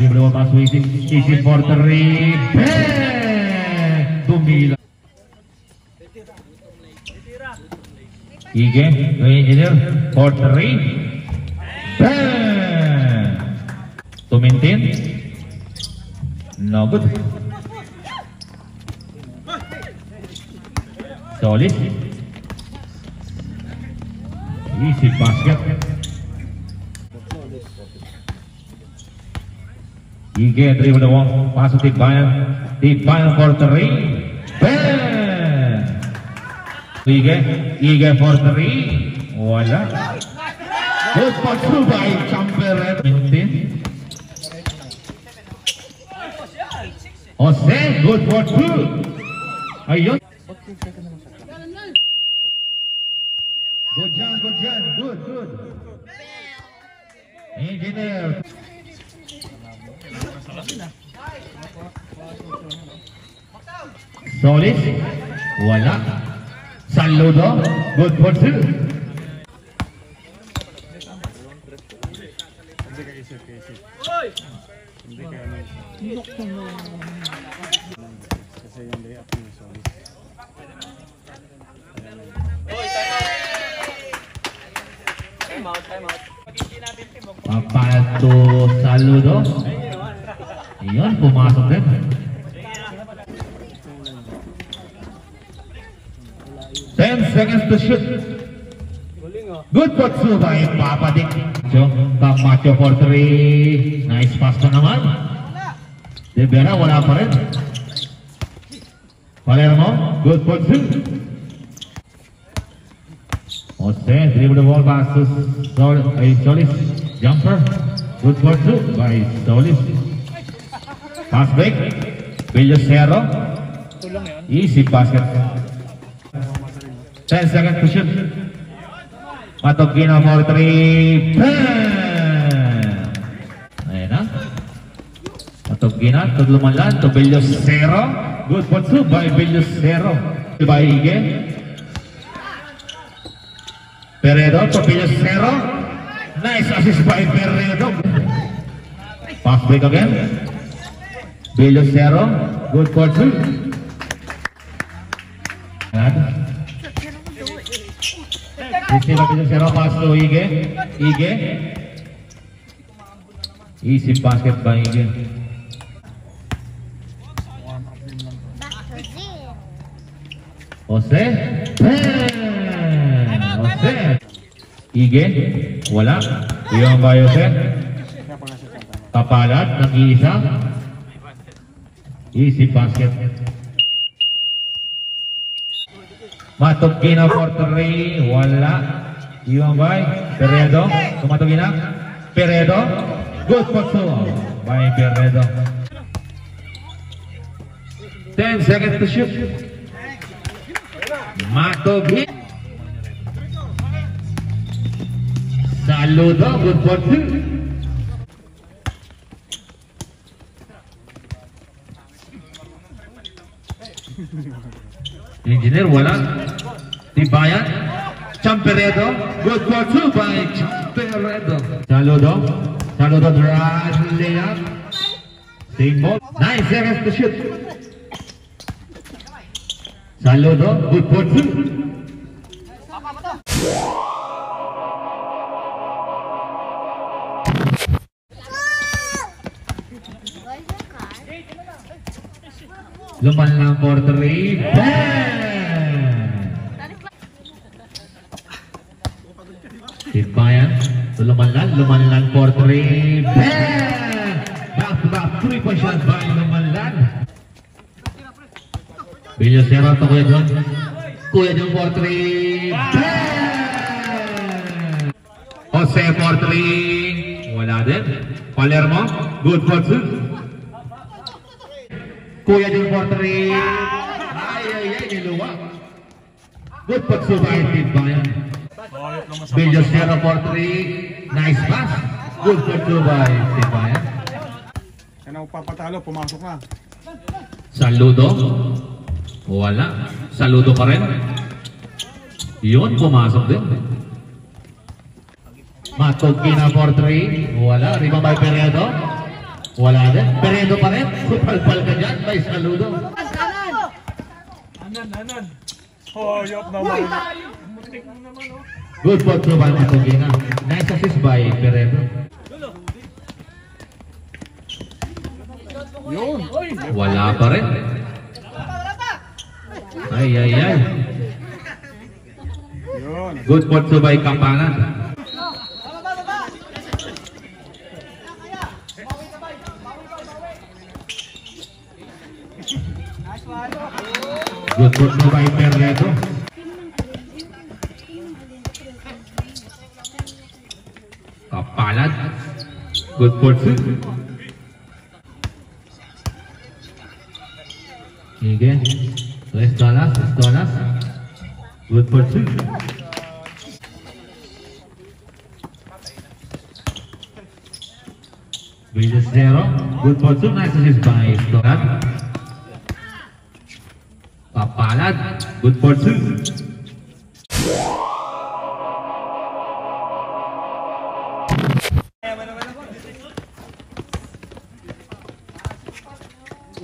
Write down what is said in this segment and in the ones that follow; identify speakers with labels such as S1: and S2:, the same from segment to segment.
S1: dribble ball pass easy for 3. Bang! Tumila. Ige, engineer for 3. Bang! To maintain. No good. Solid. Easy basket. Ige dribble the wall, pass to Tibayan for 3. Bang! Ige for 3. Wala. Good for 2 by Champer. Maintain. Jose, good for 2. Ayun. Good John, good. Engineer. Solid, wala. Saludo, good for 2. Papato Saludo. Iyon, pumasok din. Ten seconds to shoot. Good for 2 by Papadik. Macho for 3. Nice pass na naman. De Vera, wala pa rin. Palermo, good for 2. Jose, dribble the ball pass to Solis. Jumper, good for 2 by Solis. Pass break, Villacero. Easy basket. 10 seconds to shoot. Matokina for 3. Ayan na. Matokina, tudlumanlan to Villacero. Good for 2 by Villacero. By Ige. Peredo to Villacero. Nice assist by Peredo. Pass break again. Villacero, good for 2. Receive Villacero, pass to Ige. Easy basket by Ige. Jose. Jose. Ige, wala. Iyon ba Jose? Kapalat, nag-iisa. Easy basket. Matokina for 3. Wala. Iyon ba? Peredo. Tumatokina. Peredo. Good for 2 by Peredo. 10 seconds to shoot. Matokina. Saludo, good for 2. Engineer, wala. Tibayan. Champeredo, good for 2 by Champeredo. Saludo drive layup. Same ball. 9 seconds to shoot. Saludo, good for 2. Luman lang for 3. Tibayan. Luman lang for 3. Back to back 3-point shot by Luman lang. Villacero to Kuya John for 3. Jose for 3. Wala din. Palermo, good for 2. Kuya John for 3. Ay, niluwa. Good for 2 by Tibayan. Villacero for 3. Nice pass. Good for 2 by Tibayan.
S2: Kaya na papatalo, pumasok na.
S1: Saludo. Wala. Saludo pa rin. Yun, pumasok din. Matokina for 3. Wala. Rebound by Peredo. Wala din. Peredo pa rin. Kupal-pal ka dyan. May saludo.
S2: Hoyop naman.
S1: Good for two by Matugina. Nice assist by Peredo.
S2: Yun.
S1: Wala pa rin. Ay.
S2: Yun.
S1: Good for two by Kampanan. Good for two by Peredo. Kapalan. Good for two. Again. Estolas. Good for two. Villas zero. Good for two. Nice assist by Estolas. Kapalan. Good for two.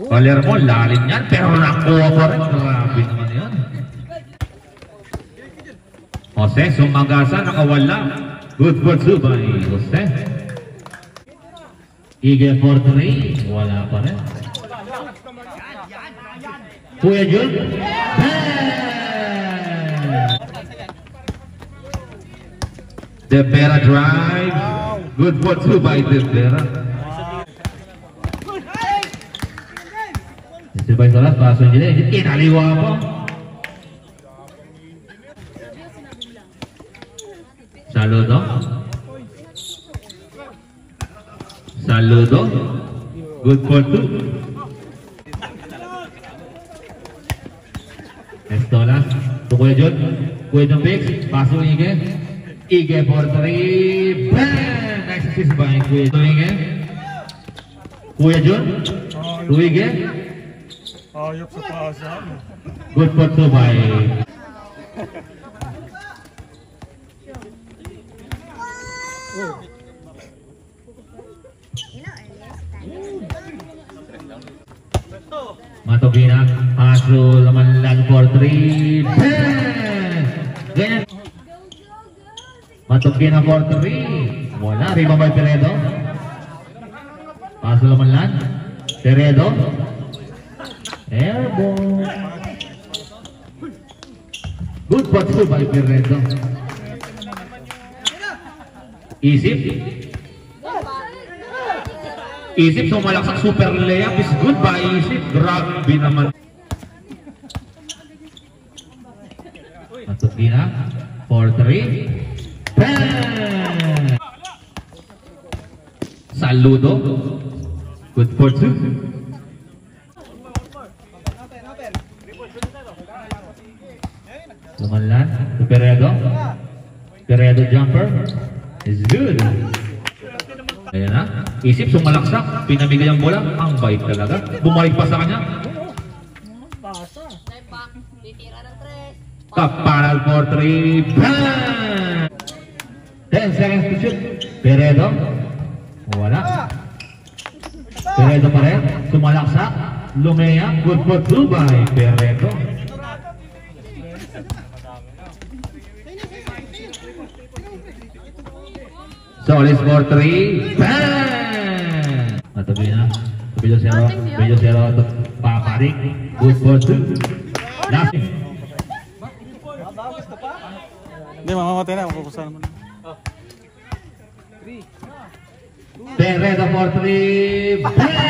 S1: Palermo, lalim yan, pero nakuha pa rin. Grabe naman yan. Jose, sumagasa, nakawala. Good for two by Jose. Ige for three, wala pa rin. Kuya Jun. De Vera drive. Good for two by De Vera. Sabay salat, paso nila. Kinaliwa po. Saludo. Good for two. Estolas. To Kuya Jun. Kuya Jun Bix. Paso Ige. Ige for three. Bang! Nice assist by Kuya Jun. Kuya Jun. To Ige.
S2: Hoyop sa pasa.
S1: Good for two by Matugina. Paso laman lang for three. Ganyan. Matugina for three. Wala. Rima by Peredo. Paso laman lang. Peredo. Airborne. Good for two by Peredo. Isip sumalaksak super layup is good by Isip. Grabe naman. Matugina for three. Bang! Saludo. Good for two. Lumanlan to Peredo. Peredo jumper is good. Ayan na. Isip sumalaksak. Pinamigay ang bola. Ang bait talaga. Bumalik pa sa kanya. Kaparal for three. Bang! 10 seconds to shoot. Peredo. Wala. Peredo pa rin. Sumalaksak. Lumea. Good for two by Peredo. Solis for three. Bang! Matabi na. Video zero. Paparik. Good for two. Last.
S2: Hindi, mamamatay na. Mapupusan naman.
S1: Peredo for three. Bang!